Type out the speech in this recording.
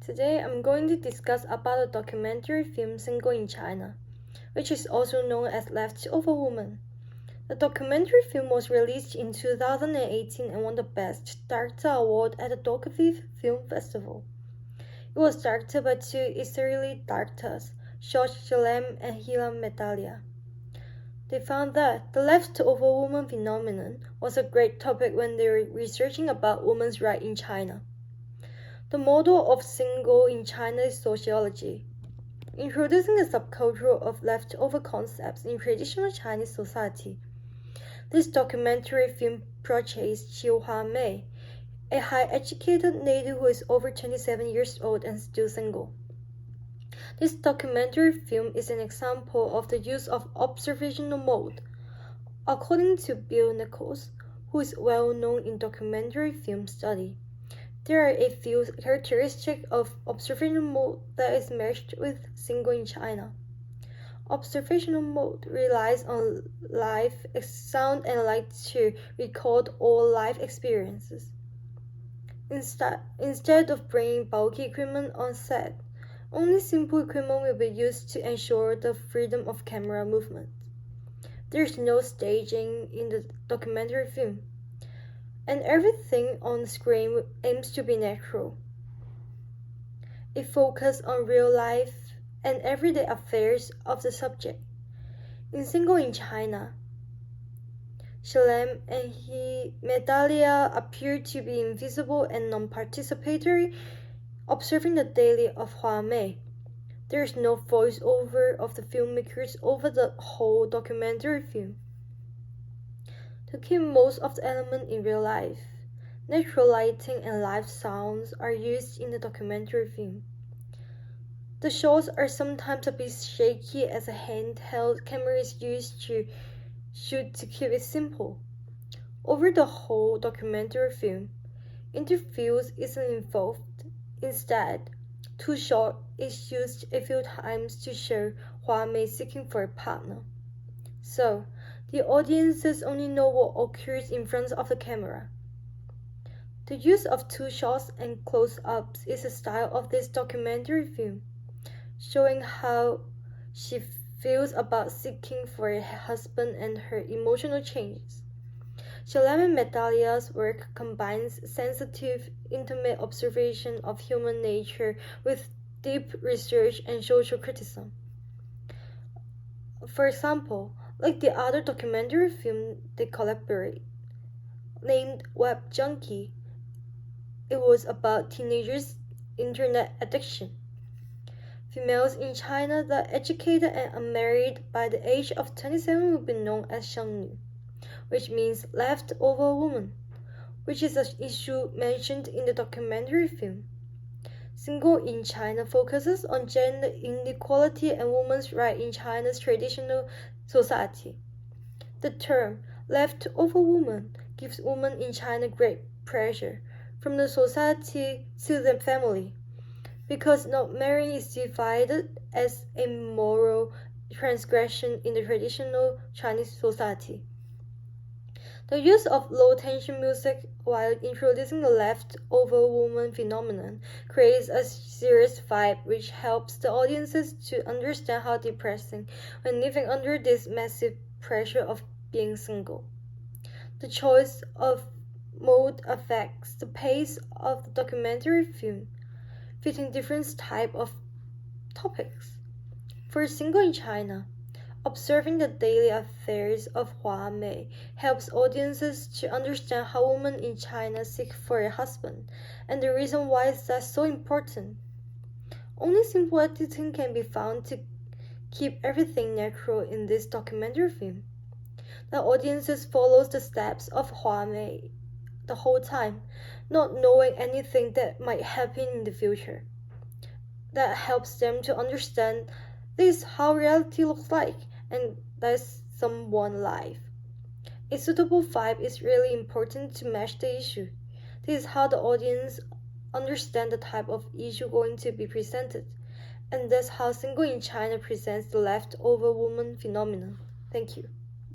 Today I'm going to discuss about the documentary film Single in China, which is also known as Leftover Woman. The documentary film was released in 2018 and won the Best Director Award at the Doc-Aviv Film Festival. It was directed by two Israeli directors, George Shalem and Hila Medalia. They found that the leftover woman phenomenon was a great topic when they were researching about women's rights in China. The model of single in China is sociology, introducing the subculture of leftover concepts in traditional Chinese society. This documentary film portrays Qiu Huamei, a high-educated lady who is over 27 years old and still single. This documentary film is an example of the use of observational mode. According to Bill Nichols, who is well known in documentary film study, there are a few characteristics of observational mode that is matched with single in China. Observational mode relies on live sound and light to record all live experiences. Instead of bringing bulky equipment on set, only simple equipment will be used to ensure the freedom of camera movement. There is no staging in the documentary film, and everything on the screen aims to be natural. It focuses on real life and everyday affairs of the subject. In Single in China, Shalem and Medalia appear to be invisible and non-participatory, observing the daily of Huamei. There is no voice-over of the filmmakers over the whole documentary film. To keep most of the elements in real life, natural lighting and live sounds are used in the documentary film. The shots are sometimes a bit shaky as a handheld camera is used to shoot to keep it simple. Over the whole documentary film, interviews isn't involved. Instead, two shots is used a few times to show Huamei seeking for a partner. So, the audiences only know what occurs in front of the camera. The use of two shots and close-ups is a style of this documentary film, showing how she feels about seeking for a husband and her emotional changes. Shalem and Medalia's work combines sensitive, intimate observation of human nature with deep research and social criticism. For example, like the other documentary film they collaborate, named Web Junkie, it was about teenagers' internet addiction. Females in China that are educated and unmarried by the age of 27 will be known as shangnu, which means leftover woman, which is an issue mentioned in the documentary film. Single in China focuses on gender inequality and women's rights in China's traditional society. The term leftover woman gives women in China great pressure from the society to the family, because not marrying is divided as a moral transgression in the traditional Chinese society. The use of low-tension music while introducing the leftover woman phenomenon creates a serious vibe which helps the audiences to understand how depressing when living under this massive pressure of being single. The choice of mode affects the pace of the documentary film, fitting different types of topics. For Single in China, observing the daily affairs of Huamei helps audiences to understand how women in China seek for a husband and the reason why that's so important. Only simple editing can be found to keep everything natural in this documentary film. The audiences follows the steps of Huamei the whole time, not knowing anything that might happen in the future. That helps them to understand this is how reality looks like, and that's someone's life. A suitable vibe is really important to match the issue. This is how the audience understand the type of issue going to be presented, and that's how Single in China presents the leftover woman phenomenon. Thank you.